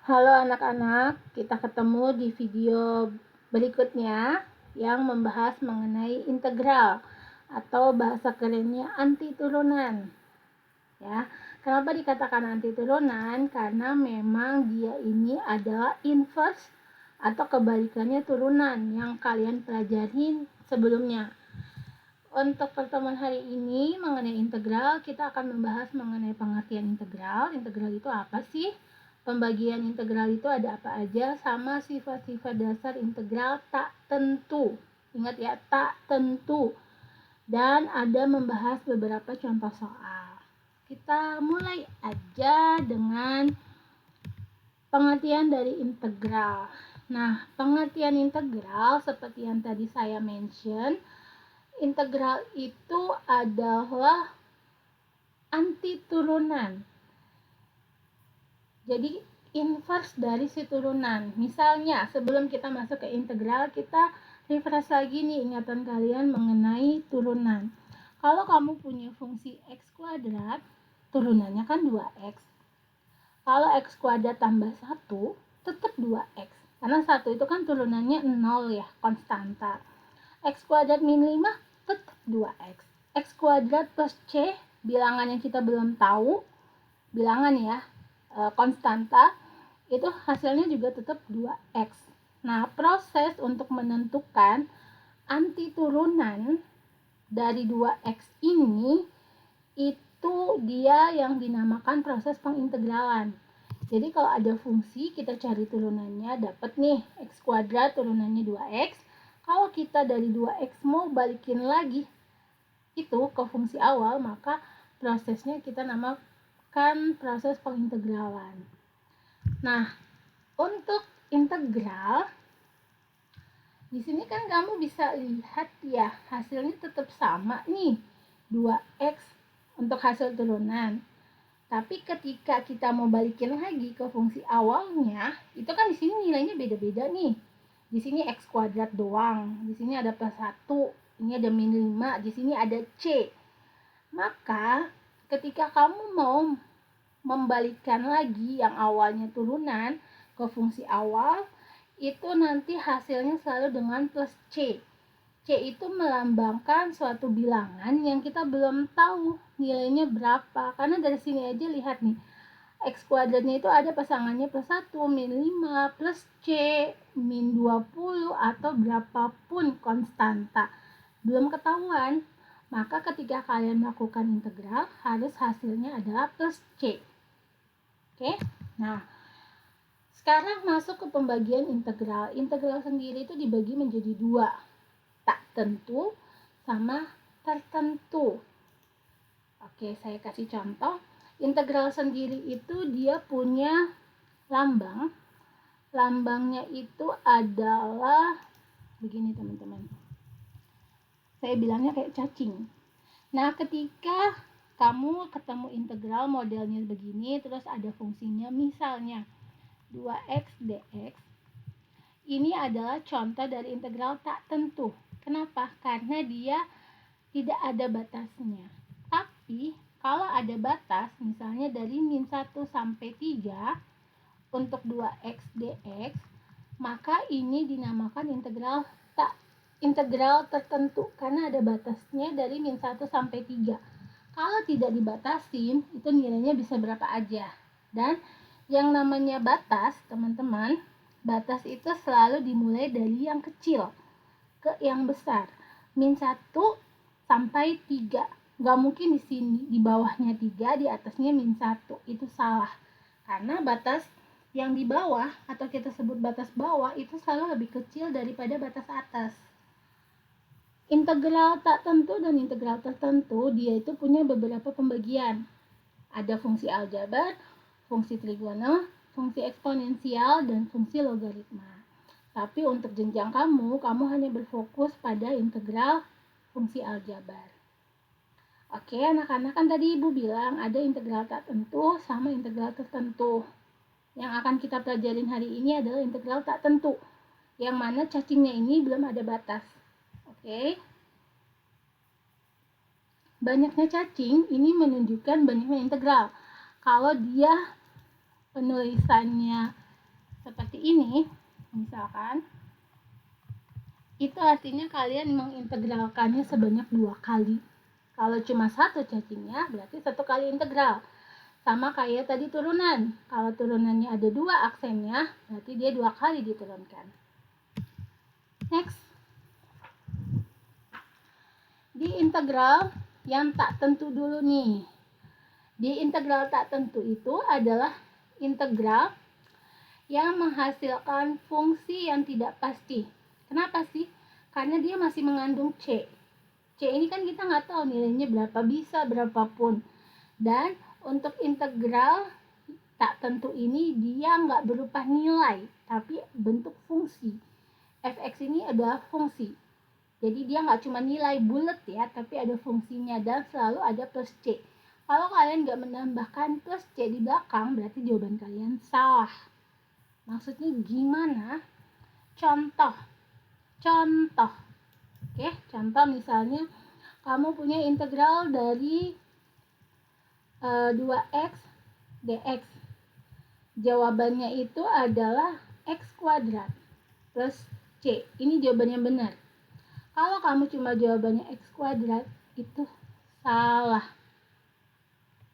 Halo anak-anak, kita ketemu di video berikutnya yang membahas mengenai integral atau bahasa kerennya anti turunan. Ya, kenapa dikatakan anti turunan? Karena memang dia ini adalah inverse atau kebalikannya turunan yang kalian pelajarin sebelumnya. Untuk pertemuan hari ini mengenai integral, kita akan membahas mengenai pengertian integral. Integral itu apa sih? Pembagian integral itu ada apa aja, sama sifat-sifat dasar integral tak tentu. Ingat ya, tak tentu. Dan ada membahas beberapa contoh soal. Kita mulai aja dengan pengertian dari integral. Nah, pengertian integral seperti yang tadi saya mention, integral itu adalah anti turunan. Jadi inverse dari si turunan. Misalnya sebelum kita masuk ke integral, kita refresh lagi nih ingatan kalian mengenai turunan. Kalau kamu punya fungsi x kuadrat, turunannya kan 2x. Kalau x kuadrat tambah 1, tetap 2x. Karena 1 itu kan turunannya 0 ya, konstanta. X kuadrat min 5 tetap 2x. X kuadrat plus C, bilangan yang kita belum tahu, bilangan ya, konstanta, itu hasilnya juga tetap 2x. Nah, proses untuk menentukan anti turunan dari 2x ini itu dia yang dinamakan proses pengintegralan. Jadi kalau ada fungsi, kita cari turunannya, dapat nih x kuadrat turunannya 2x. Kalau kita dari 2x mau balikin lagi itu ke fungsi awal, maka prosesnya kita namakan proses pengintegralan. Nah, untuk integral di sini kan kamu bisa lihat ya, hasilnya tetap sama nih, 2x untuk hasil turunan. Tapi ketika kita mau balikin lagi ke fungsi awalnya, itu kan di sini nilainya beda-beda nih. Di sini x kuadrat doang, di sini ada plus 1, ini ada min 5, di sini ada c. Maka ketika kamu mau membalikkan lagi yang awalnya turunan ke fungsi awal, itu nanti hasilnya selalu dengan plus c. C itu melambangkan suatu bilangan yang kita belum tahu nilainya berapa. Karena dari sini aja lihat nih, x kuadratnya itu ada pasangannya plus 1, min 5, plus c, min 20, atau berapapun konstanta. Belum ketahuan. Maka ketika kalian melakukan integral, harus hasilnya adalah plus c. Oke? Nah, sekarang masuk ke pembagian integral. Integral sendiri itu dibagi menjadi 2. Tak tentu sama tertentu. Oke, saya kasih contoh. Integral sendiri itu dia punya lambang. Lambangnya itu adalah begini teman-teman. Saya bilangnya kayak cacing. Nah, ketika kamu ketemu integral modelnya begini, terus ada fungsinya misalnya 2x dx, ini adalah contoh dari integral tak tentu. Kenapa? Karena dia tidak ada batasnya. Tapi kalau ada batas, misalnya dari min 1 sampai 3 untuk 2x dx, maka ini dinamakan integral tertentu karena ada batasnya dari min 1 sampai 3. Kalau tidak dibatasin, itu nilainya bisa berapa aja. Dan yang namanya batas, teman-teman, batas itu selalu dimulai dari yang kecil ke yang besar. Min 1 sampai 3. Nggak mungkin di sini di bawahnya 3, di atasnya min 1. Itu salah. Karena batas yang di bawah atau kita sebut batas bawah itu selalu lebih kecil daripada batas atas. Integral tak tentu dan integral tertentu dia itu punya beberapa pembagian. Ada fungsi aljabar, fungsi trigono, fungsi eksponensial, dan fungsi logaritma. Tapi untuk jenjang kamu hanya berfokus pada integral fungsi aljabar. Oke, anak-anak, kan tadi Ibu bilang ada integral tak tentu sama integral tertentu. Yang akan kita pelajarin hari ini adalah integral tak tentu, yang mana cacingnya ini belum ada batas. Oke. Banyaknya cacing ini menunjukkan banyaknya integral. Kalau dia penulisannya seperti ini, misalkan, itu artinya kalian mengintegralkannya sebanyak 2 kali. Kalau cuma satu cacingnya, berarti 1 kali integral. Sama kayak tadi turunan. Kalau turunannya ada 2 aksennya, berarti dia 2 kali diturunkan. Next. Di integral yang tak tentu dulu nih. Di integral tak tentu itu adalah integral yang menghasilkan fungsi yang tidak pasti. Kenapa sih? Karena dia masih mengandung C. C ini kan kita nggak tahu nilainya berapa, bisa berapapun. Dan untuk integral tak tentu ini dia nggak berupa nilai, tapi bentuk fungsi. Fx ini adalah fungsi. Jadi dia nggak cuma nilai bulat ya, tapi ada fungsinya dan selalu ada plus C. Kalau kalian nggak menambahkan plus C di belakang, berarti jawaban kalian salah. Maksudnya gimana? Contoh. Oke, contoh misalnya kamu punya integral dari 2x dx. Jawabannya itu adalah x kuadrat plus C. Ini jawabannya benar. Kalau kamu cuma jawabannya x kuadrat, itu salah.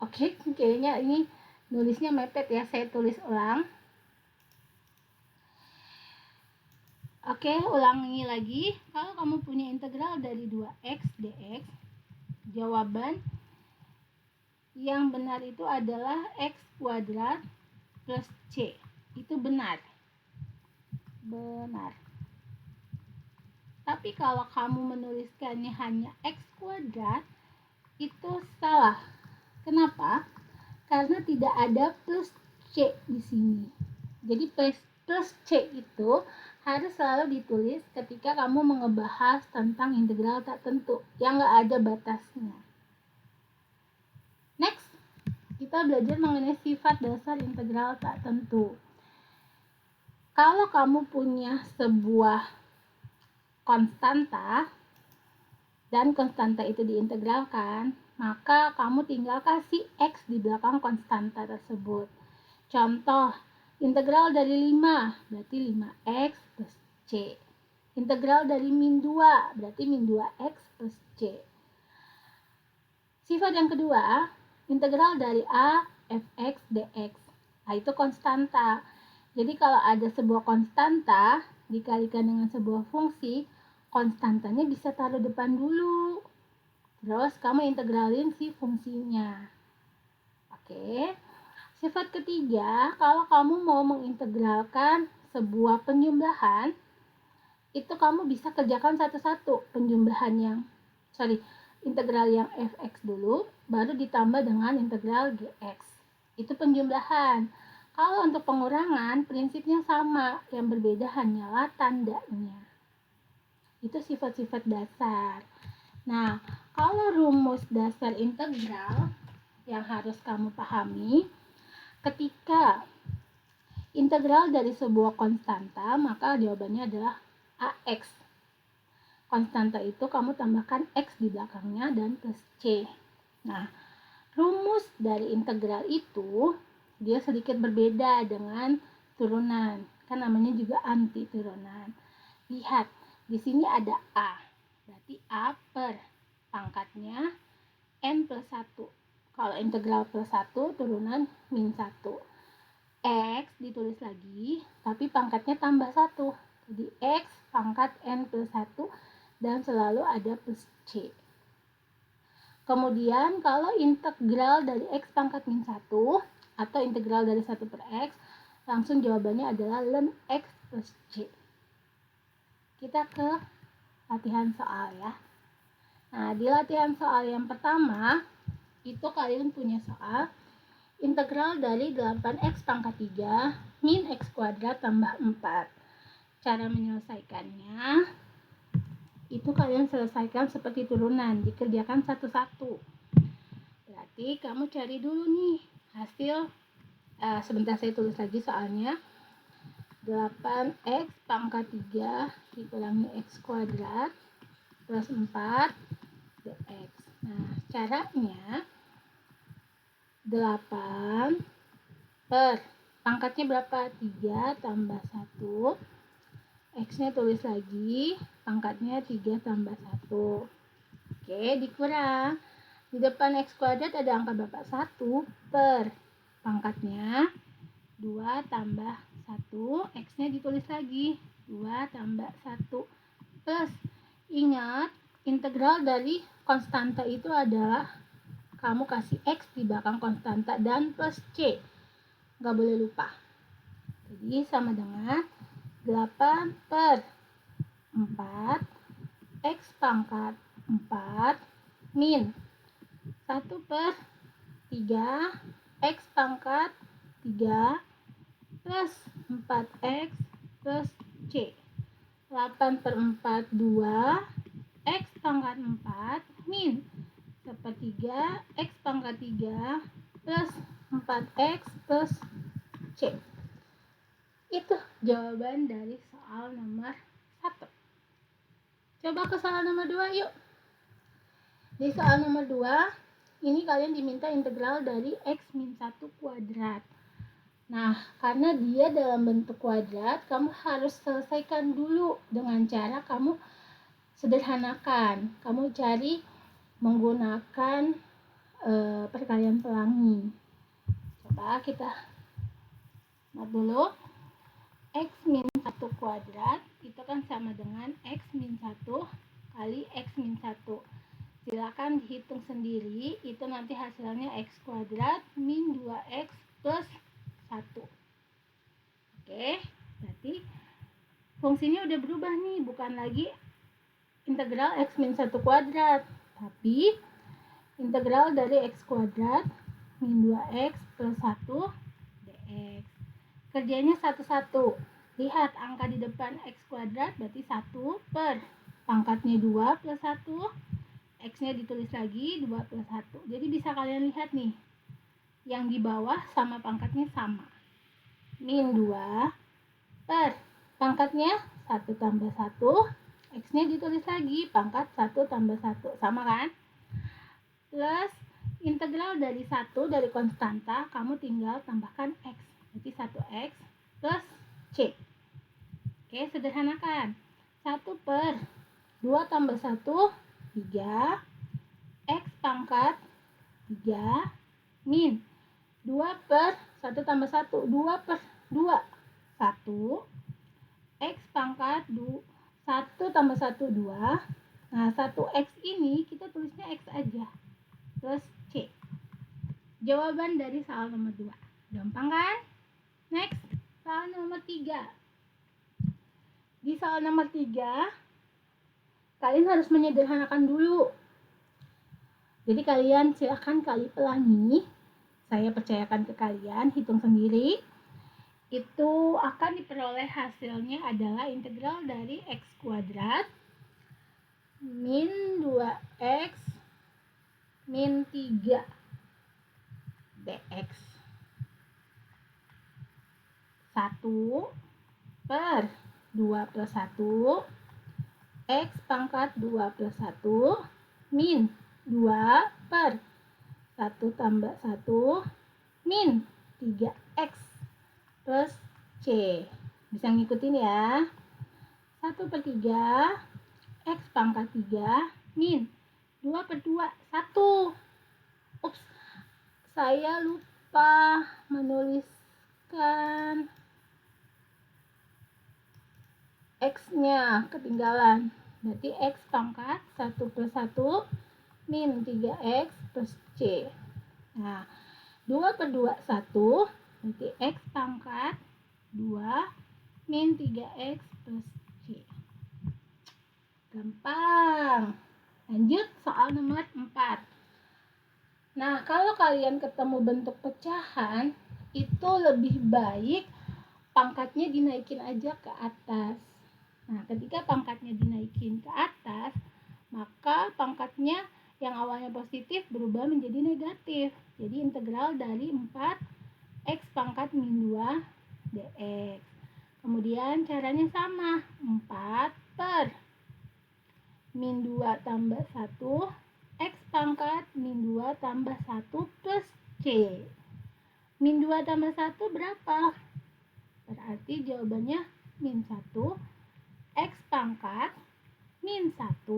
Oke, kayaknya ini nulisnya mepet ya, saya tulis ulang. Oke, ulangi lagi. Kalau kamu punya integral dari 2x dx, jawaban yang benar itu adalah x kuadrat plus c. Itu benar. Benar. Tapi kalau kamu menuliskannya hanya x kuadrat, itu salah. Kenapa? Karena tidak ada plus C di sini. Jadi plus C itu harus selalu ditulis ketika kamu mengebahas tentang integral tak tentu yang nggak ada batasnya. Next, kita belajar mengenai sifat dasar integral tak tentu. Kalau kamu punya sebuah konstanta dan konstanta itu diintegralkan, maka kamu tinggal kasih x di belakang konstanta tersebut. Contoh, integral dari 5 berarti 5x plus c. Integral dari min 2 berarti min 2x plus c. Sifat yang kedua, integral dari a fx dx. Nah, itu konstanta. Jadi kalau ada sebuah konstanta dikalikan dengan sebuah fungsi, konstantanya bisa taruh depan dulu. Terus kamu integralin si fungsinya. Oke. Sifat ketiga, kalau kamu mau mengintegralkan sebuah penjumlahan, itu kamu bisa kerjakan satu-satu integral yang fx dulu, baru ditambah dengan integral gx. Itu penjumlahan. Kalau untuk pengurangan, prinsipnya sama, yang berbeda hanyalah tandanya. Itu sifat-sifat dasar. Nah, kalau rumus dasar integral yang harus kamu pahami, ketika integral dari sebuah konstanta, maka jawabannya adalah AX. Konstanta itu kamu tambahkan X di belakangnya dan plus C. Nah, rumus dari integral itu dia sedikit berbeda dengan turunan. Kan namanya juga anti turunan. Lihat, di sini ada A. Berarti A per pangkatnya N plus 1. Kalau integral plus 1 turunan min 1. X ditulis lagi, tapi pangkatnya tambah 1. Jadi X pangkat N plus 1 dan selalu ada plus C. Kemudian kalau integral dari X pangkat min 1 atau integral dari 1 per X, langsung jawabannya adalah ln X plus C. Kita ke latihan soal ya. Nah, di latihan soal yang pertama, itu kalian punya soal integral dari 8x pangkat 3 min x kuadrat tambah 4. Cara menyelesaikannya, itu kalian selesaikan seperti turunan, dikerjakan satu-satu. Berarti kamu cari dulu nih hasil, sebentar saya tulis lagi soalnya. 8x pangkat 3 dikurangi x kuadrat plus 4 dx. Nah, caranya 8 per pangkatnya berapa? 3 tambah 1. X-nya tulis lagi, pangkatnya 3 tambah 1. Oke, dikurang. Di depan X kuadrat ada angka berapa? 1 per pangkatnya 2 tambah 1. X-nya ditulis lagi, 2 tambah 1. Plus, ingat, integral dari konstanta itu adalah kamu kasih X di belakang konstanta dan plus C. Nggak boleh lupa. Jadi sama dengan 8 per 4 X pangkat 4 min 1 per 3 X pangkat 3 plus 4X plus C. 8 per 4 2 X pangkat 4 min 1/3 X pangkat 3 plus 4X plus C. Itu jawaban dari soal nomor 1. Coba ke soal nomor 2 yuk. Di soal nomor 2, ini kalian diminta integral dari X min 1 kuadrat. Nah, karena dia dalam bentuk kuadrat, kamu harus selesaikan dulu dengan cara kamu sederhanakan. Kamu cari menggunakan perkalian pelangi. Coba kita lihat dulu. X min 1 kuadrat itu kan sama dengan X min 1 kali X min 1. Silakan dihitung sendiri, itu nanti hasilnya X kuadrat min 2X plus 1. Oke, berarti fungsinya udah berubah nih, bukan lagi integral X min 1 kuadrat, tapi integral dari X kuadrat min 2X plus 1 dx. Kerjanya satu-satu. Lihat angka di depan X kuadrat berarti 1 per pangkatnya 2 plus 1. X-nya ditulis lagi 2 plus 1. Jadi bisa kalian lihat nih, yang di bawah sama pangkatnya sama. Min 2 per pangkatnya 1 tambah 1. X-nya ditulis lagi, pangkat 1 tambah 1. Sama kan? Plus integral dari 1 dari konstanta, kamu tinggal tambahkan X. Jadi 1X plus C. Oke, sederhanakan. 1 per 2 tambah 1, 3. X pangkat 3 min 2 per 1 tambah 1, 2 per 2, 1. X pangkat 1 tambah 1, 2. Nah, 1X ini kita tulisnya X aja. Plus C. Jawaban dari soal nomor 2. Gampang kan? Next, soal nomor 3. Di soal nomor 3, kalian harus menyederhanakan dulu. Jadi kalian silahkan kali pelangi. Saya percayakan ke kalian, hitung sendiri. Itu akan diperoleh hasilnya adalah integral dari X kuadrat min 2X min 3 dx. 1 per 2 plus 1 X pangkat 2 plus 1 min 2 per 1 tambah 1 min 3X plus C. Bisa ngikutin ya. 1 per 3 X pangkat 3 min 2 per 2, 1. Ups, saya lupa menuliskan X-nya, ketinggalan. Berarti X pangkat 1 plus 1 min 3X plus C. Nah, 2 per 2, 1. Berarti X pangkat 2 min 3X plus C. Gampang. Lanjut soal nomor 4. Nah, kalau kalian ketemu bentuk pecahan, itu lebih baik pangkatnya dinaikin aja ke atas. Nah, ketika pangkatnya dinaikin ke atas, maka pangkatnya yang awalnya positif berubah menjadi negatif. Jadi integral dari 4X pangkat min 2 dx. Kemudian caranya sama, 4 per min 2 tambah 1 X pangkat min 2 tambah 1 plus C. Min 2 tambah 1 berapa? Berarti jawabannya min 1. X pangkat min 1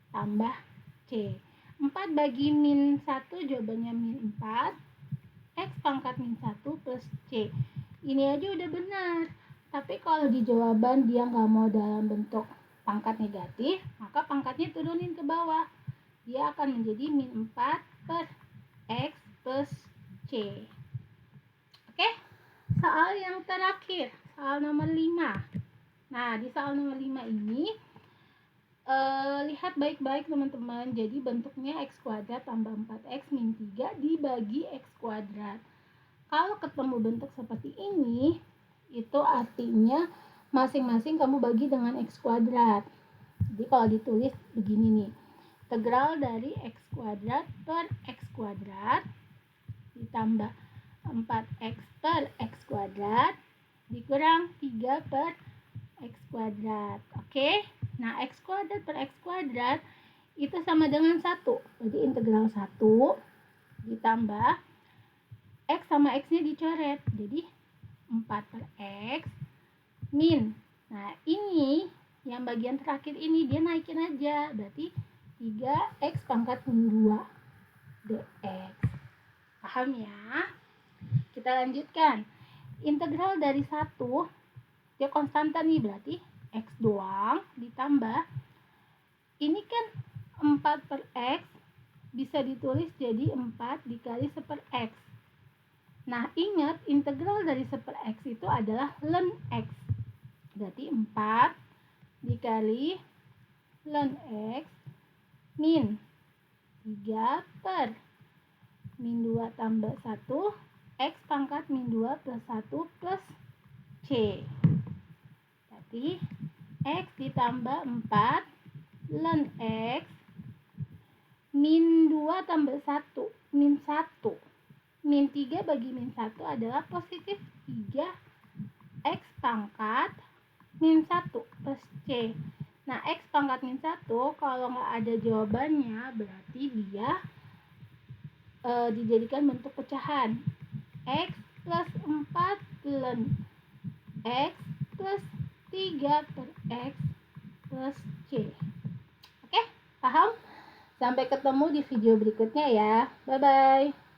tambah C. 4 bagi min 1 jawabannya min 4. X pangkat min 1 plus C. Ini aja udah benar. Tapi kalau di jawaban dia nggak mau dalam bentuk pangkat negatif, maka pangkatnya turunin ke bawah. Dia akan menjadi min 4 per X plus C. Oke? Soal yang terakhir, soal nomor 5. Nah, di soal nomor 5 ini, lihat baik-baik teman-teman. Jadi bentuknya X kuadrat tambah 4X min 3 dibagi X kuadrat. Kalau ketemu bentuk seperti ini, itu artinya masing-masing kamu bagi dengan X kuadrat. Jadi kalau ditulis begini nih, integral dari X kuadrat per X kuadrat ditambah 4X per X kuadrat dikurang 3 per X kuadrat. Oke? Nah, X kuadrat per X kuadrat itu sama dengan 1. Jadi integral 1 ditambah X sama X-nya dicoret. Jadi 4 per X min. Nah, ini yang bagian terakhir ini dia naikin aja. Berarti 3X pangkat min 2 dx. Paham ya? Kita lanjutkan. Integral dari 1, dia konstanta nih, berarti X doang ditambah. Ini kan 4 per X bisa ditulis jadi 4 dikali 1 per X. Nah, ingat integral dari 1 per X itu adalah ln X. Berarti 4 dikali ln X min 3 per min 2 tambah 1 X pangkat min 2 plus 1 plus C. Berarti X ditambah 4 ln X min 2 tambah 1 min 1. Min 3 bagi min 1 adalah positif 3 X pangkat min 1 plus C. Nah, X pangkat min 1 kalau nggak ada jawabannya berarti dia dijadikan bentuk pecahan. X plus 4 ln X plus 3 per X plus C. Oke, paham? Sampai ketemu di video berikutnya ya. Bye-bye.